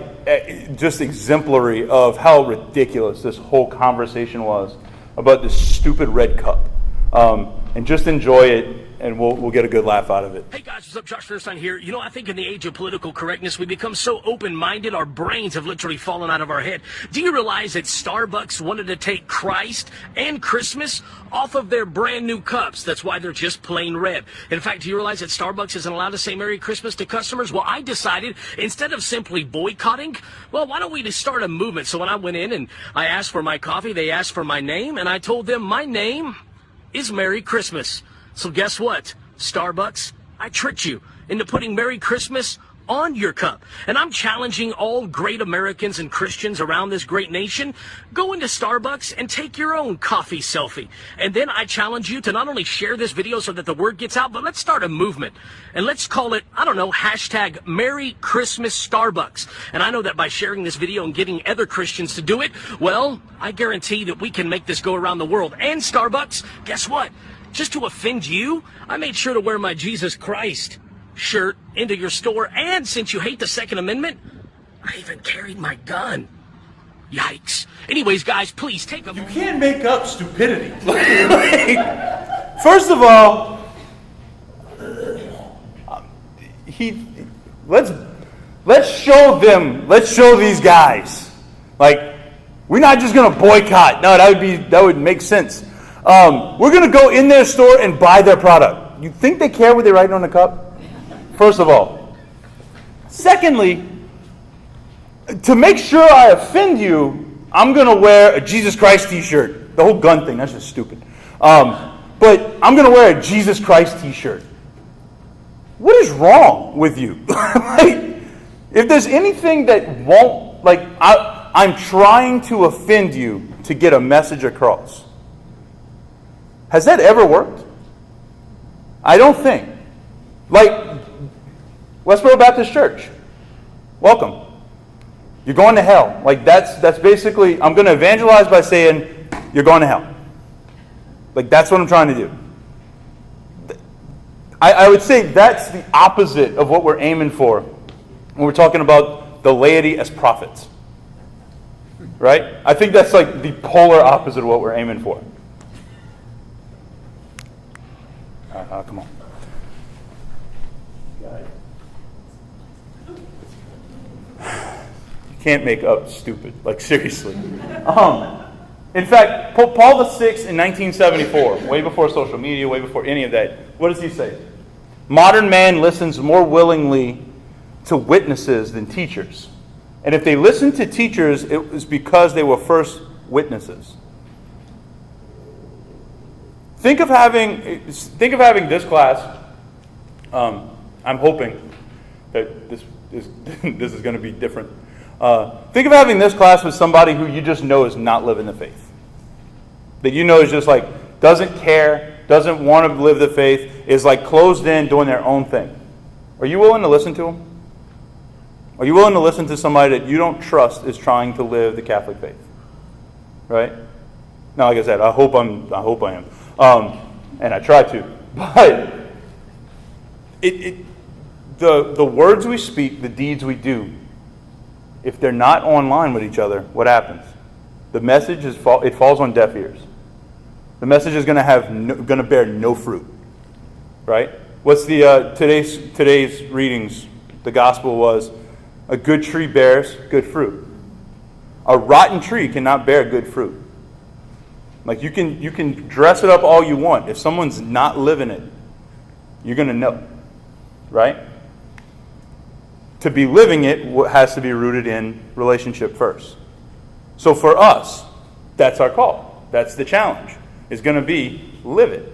just exemplary of how ridiculous this whole conversation was about this stupid red cup. And just enjoy it, and we'll get a good laugh out of it. Hey guys, what's up? Josh Feinstein here. You know, I think in the age of political correctness, we become so open-minded, our brains have literally fallen out of our head. Do you realize that Starbucks wanted to take Christ and Christmas off of their brand new cups? That's why they're just plain red. In fact, do you realize that Starbucks isn't allowed to say Merry Christmas to customers? Well, I decided, instead of simply boycotting, well, why don't we just start a movement? So when I went in and I asked for my coffee, they asked for my name, and I told them my name is Merry Christmas. So guess what? Starbucks, I tricked you into putting Merry Christmas on your cup. And I'm challenging all great Americans and Christians around this great nation, go into Starbucks and take your own coffee selfie. And then I challenge you to not only share this video so that the word gets out, but let's start a movement. And let's call it, I don't know, hashtag Merry Christmas Starbucks. And I know that by sharing this video and getting other Christians to do it, well, I guarantee that we can make this go around the world. And Starbucks, guess what? Just to offend you, I made sure to wear my Jesus Christ shirt into your store, and since you hate the Second Amendment, I even carried my gun. Yikes. Anyways, guys, please take a... You can't make up stupidity. First of all, let's show these guys. Like, We're not just going to boycott. No, that would make sense. We're going to go in their store and buy their product. You think they care what they write on the cup? First of all. Secondly, to make sure I offend you, I'm going to wear a Jesus Christ t-shirt. The whole gun thing, that's just stupid. But I'm going to wear a Jesus Christ t-shirt. What is wrong with you? Like, if there's anything that won't, like, I'm trying to offend you to get a message across. Has that ever worked? I don't think. Like, Westboro Baptist Church, welcome. You're going to hell. Like, that's basically, I'm going to evangelize by saying, you're going to hell. Like, that's what I'm trying to do. I would say that's the opposite of what we're aiming for when we're talking about the laity as prophets. Right? I think that's like the polar opposite of what we're aiming for. Come on. You can't make up stupid. Like, seriously. In fact, Pope Paul VI in 1974, way before social media, way before any of that, what does he say? Modern man listens more willingly to witnesses than teachers. And if they listened to teachers, it was because they were first witnesses. Think of having this class. I'm hoping that this is going to be different. Think of having this class with somebody who you just know is not living the faith. That you know is just like, doesn't care, doesn't want to live the faith, is like closed in, doing their own thing. Are you willing to listen to them? Are you willing to listen to somebody that you don't trust is trying to live the Catholic faith? Right? Now, like I said, I hope I am. And I try to. But the words we speak, the deeds we do, if they're not online with each other, what happens? The message it falls on deaf ears. The message is going to bear no fruit, right? What's the today's readings? The gospel was, a good tree bears good fruit. A rotten tree cannot bear good fruit. Like, you can dress it up all you want. If someone's not living it, you're going to know, right? To be living it has to be rooted in relationship first. So for us, that's our call. That's the challenge. It's going to be live it.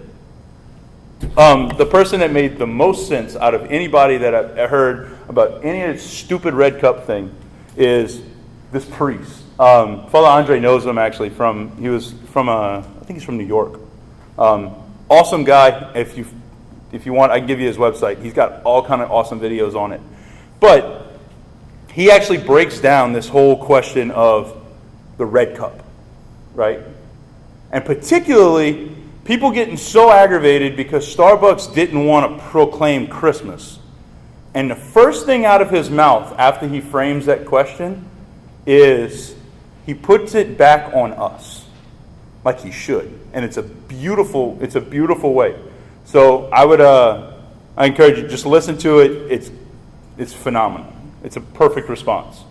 The person that made the most sense out of anybody that I've heard about any of this stupid red cup thing is this priest. Father Andre knows him actually I think he's from New York. Awesome guy. If you want, I can give you his website. He's got all kind of awesome videos on it. But he actually breaks down this whole question of the red cup, right? And particularly, people getting so aggravated because Starbucks didn't want to proclaim Christmas. And the first thing out of his mouth after he frames that question is he puts it back on us, like he should. And it's a beautiful way. So I encourage you, just listen to it. It's phenomenal. It's a perfect response.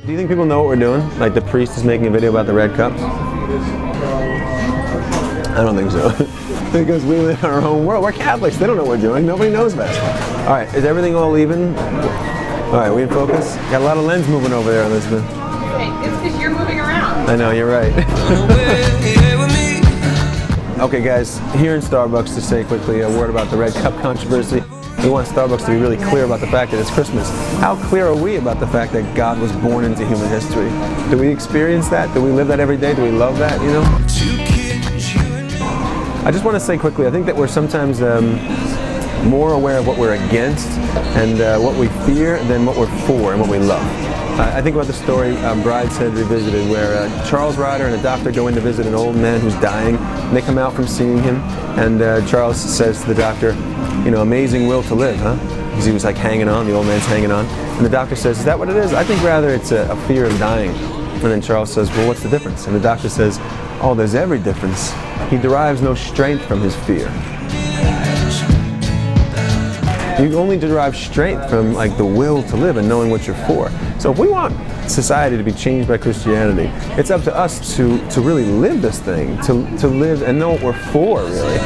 Do you think people know what we're doing? Like the priest is making a video about the red cups? I don't think so. Because we live in our own world. We're Catholics. They don't know what we're doing. Nobody knows best. All right, is everything all even? All right, we in focus? Got a lot of lens moving over there, Elizabeth. Hey, it's because you're moving around. I know, you're right. Okay, guys, here in Starbucks, to say quickly a word about the red cup controversy. We want Starbucks to be really clear about the fact that it's Christmas. How clear are we about the fact that God was born into human history? Do we experience that? Do we live that every day? Do we love that, you know? I just want to say quickly, I think that we're sometimes more aware of what we're against and what we fear than what we're for and what we love. I think about the story Brideshead Revisited, where Charles Ryder and a doctor go in to visit an old man who's dying, and they come out from seeing him, and Charles says to the doctor, you know, amazing will to live, huh? Because he was like hanging on, the old man's hanging on. And the doctor says, is that what it is? I think rather it's a fear of dying. And then Charles says, well, what's the difference? And the doctor says, oh, there's every difference. He derives no strength from his fear. You only derive strength from like the will to live and knowing what you're for. So if we want society to be changed by Christianity, it's up to us to really live this thing, to live and know what we're for, really.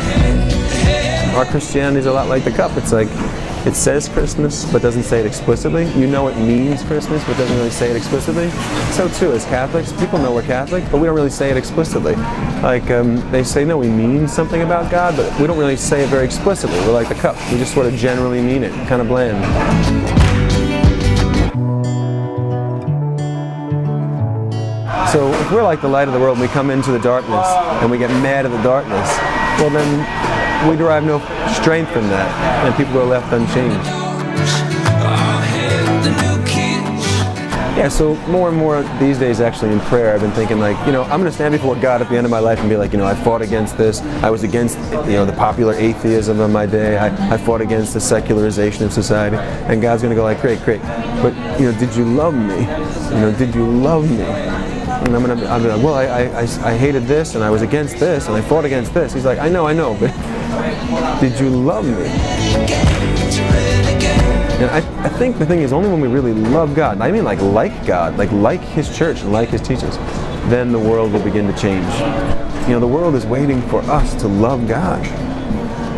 Our Christianity is a lot like the cup. It's like, it says Christmas, but doesn't say it explicitly. You know it means Christmas, but doesn't really say it explicitly. So too, as Catholics, people know we're Catholic, but we don't really say it explicitly. Like, they say, no, we mean something about God, but we don't really say it very explicitly. We're like the cup. We just sort of generally mean it, kind of bland. So if we're like the light of the world and we come into the darkness and we get mad at the darkness, well then we derive no strength from that, and people are left unchanged. Yeah, so more and more these days actually in prayer I've been thinking like, I'm going to stand before God at the end of my life and be like, I fought against this, I was against, the popular atheism of my day, I fought against the secularization of society, and God's going to go like, great, but, did you love me? Did you love me? And I'm gonna be like, well, I hated this, and I was against this, and I fought against this. He's like, I know, but did you love me? And I think the thing is, only when we really love God, I mean like God, like His church and like His teachings, then the world will begin to change. The world is waiting for us to love God.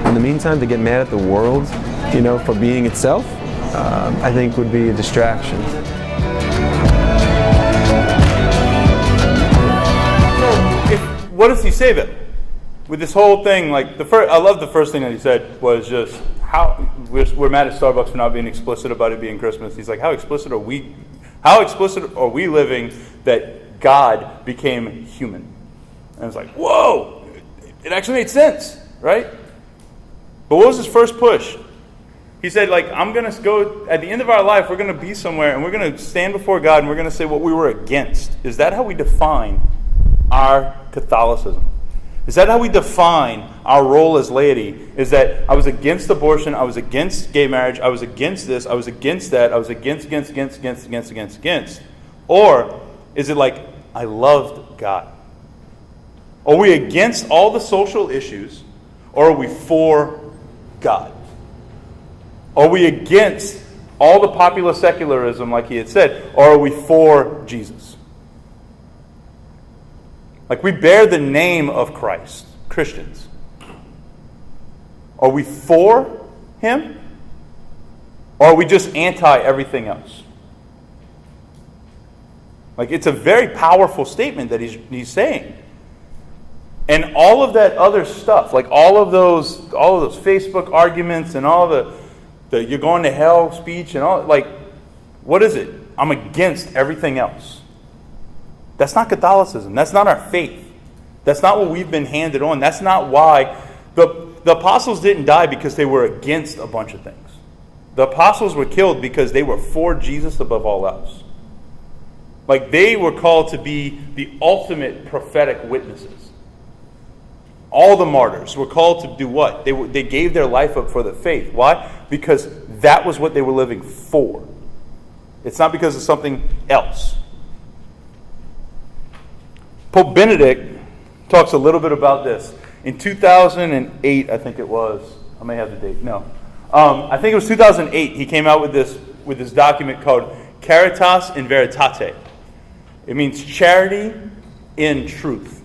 In the meantime, to get mad at the world, for being itself, I think would be a distraction. What does he say then? With this whole thing, like I love the first thing that he said was just how we're mad at Starbucks for not being explicit about it being Christmas. He's like, how explicit are we living that God became human? And it's like, whoa, it actually made sense, right? But what was his first push? He said, like, I'm going to go, at the end of our life, we're going to be somewhere, and we're going to stand before God, and we're going to say what we were against. Is that how we define our Catholicism? Is that how we define our role as laity? Is that I was against abortion, I was against gay marriage, I was against this, I was against that, I was against. Or is it like, I loved God? Are we against all the social issues, or are we for God? Are we against all the popular secularism, like he had said, or are we for Jesus? Like, we bear the name of Christ, Christians. Are we for Him? Or are we just anti everything else? Like, it's a very powerful statement that he's saying. And all of that other stuff, like all of those Facebook arguments and all the you're going to hell speech and all, like, what is it? I'm against everything else. That's not Catholicism. That's not our faith. That's not what we've been handed on. That's not why the apostles didn't die because they were against a bunch of things. The apostles were killed because they were for Jesus above all else. Like, they were called to be the ultimate prophetic witnesses. All the martyrs were called to do what? They gave their life up for the faith. Why? Because that was what they were living for. It's not because of something else. Pope Benedict talks a little bit about this. In 2008, I think it was. I may have the date. No. I think it was 2008. He came out with this document called Caritas in Veritate. It means charity in truth.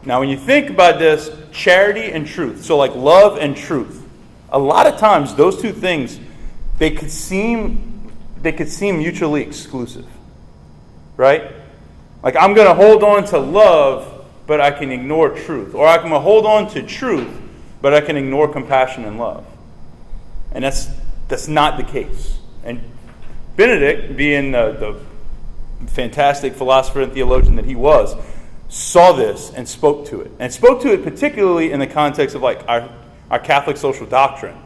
Now, when you think about this, charity and truth, so like love and truth, a lot of times those two things, they could seem mutually exclusive, right? Like, I'm going to hold on to love, but I can ignore truth. Or I'm going to hold on to truth, but I can ignore compassion and love. And that's not the case. And Benedict, being the fantastic philosopher and theologian that he was, saw this and spoke to it. And spoke to it particularly in the context of like our Catholic social doctrine.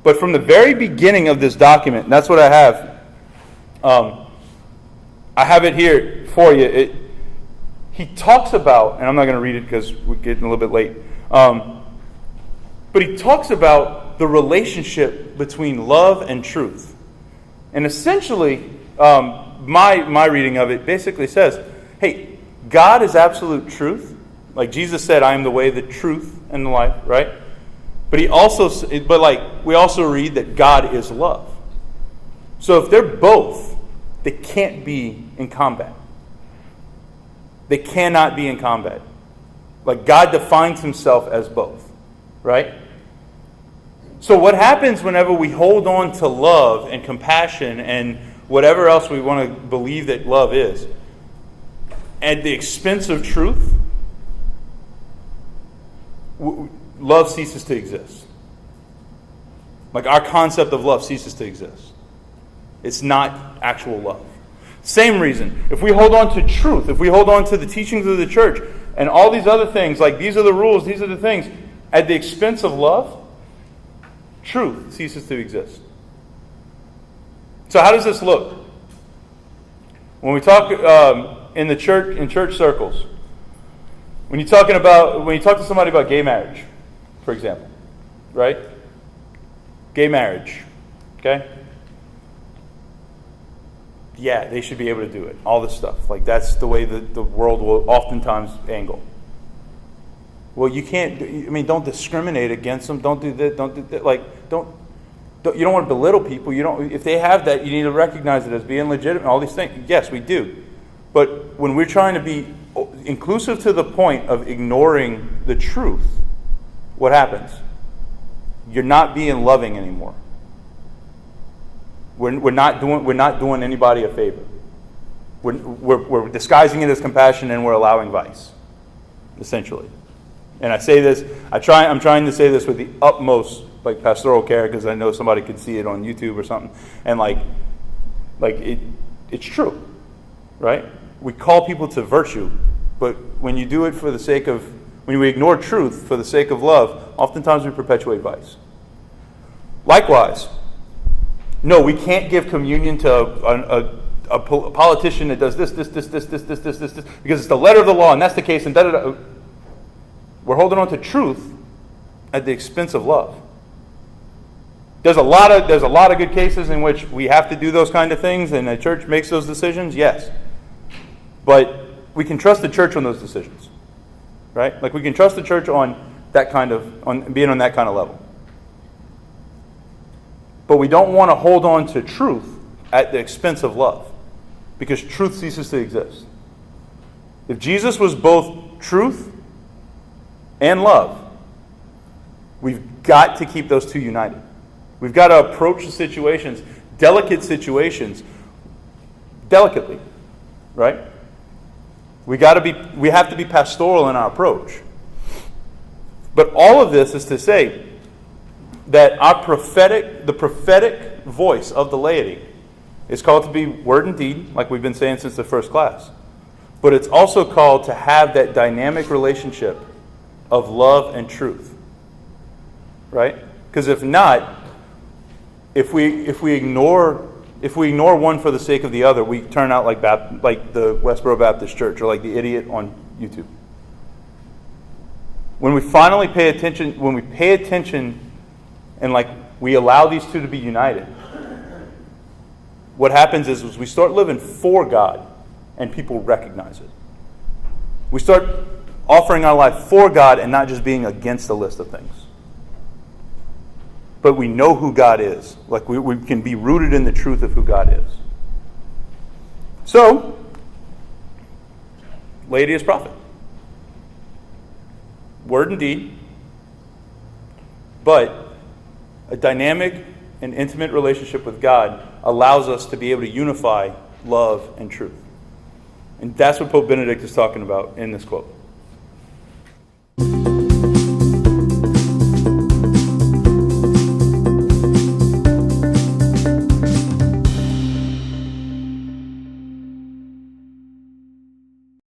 But from the very beginning of this document, and that's what I have. I have it here for you. He talks about, and I'm not going to read it because we're getting a little bit late. But he talks about the relationship between love and truth. And essentially, my reading of it basically says, hey, God is absolute truth. Like Jesus said, I am the way, the truth, and the life, right? But we also read that God is love. So if they're both, they can't be in combat. They cannot be in combat. Like, God defines himself as both, right? So what happens whenever we hold on to love and compassion and whatever else we want to believe that love is, at the expense of truth, love ceases to exist. Like, our concept of love ceases to exist. It's not actual love. Same reason. If we hold on to truth, if we hold on to the teachings of the church and all these other things, like these are the rules, these are the things, at the expense of love, truth ceases to exist. So how does this look? When we talk in church circles, when you talk to somebody about gay marriage, for example, right? Gay marriage, okay? Yeah, they should be able to do it. All this stuff. Like, that's the way that the world will oftentimes angle. Well, you can't, don't discriminate against them. Don't do that. Don't do that. Like, you don't want to belittle people. If they have that, you need to recognize it as being legitimate. All these things. Yes, we do. But when we're trying to be inclusive to the point of ignoring the truth, what happens? You're not being loving anymore. We're not doing anybody a favor. We're disguising it as compassion, and we're allowing vice, essentially. And I say this, I'm trying to say this with the utmost pastoral care, because I know somebody could see it on YouTube or something, and it's true, right? We call people to virtue, but when you do it when we ignore truth for the sake of love, oftentimes we perpetuate vice. Likewise, no, we can't give communion to a politician that does this, because it's the letter of the law, and that's the case, and da-da-da. We're holding on to truth at the expense of love. There's a lot of good cases in which we have to do those kind of things, and the church makes those decisions, yes. But we can trust the church on those decisions, right? Like, we can trust the church on being on that kind of level. But we don't want to hold on to truth at the expense of love, because truth ceases to exist. If Jesus was both truth and love, we've got to keep those two united. We've got to approach the situations, delicate situations, delicately, right? We have to be pastoral in our approach. But all of this is to say that the prophetic voice of the laity is called to be word and deed, like we've been saying since the first class. But it's also called to have that dynamic relationship of love and truth, right? Because if not, if we ignore one for the sake of the other, we turn out like the Westboro Baptist Church, or like the idiot on YouTube. When we finally pay attention, and we allow these two to be united, what happens is we start living for God, and people recognize it. We start offering our life for God and not just being against a list of things. But we know who God is. Like, we can be rooted in the truth of who God is. So, laity is prophet. Word and deed. But a dynamic and intimate relationship with God allows us to be able to unify love and truth. And that's what Pope Benedict is talking about in this quote.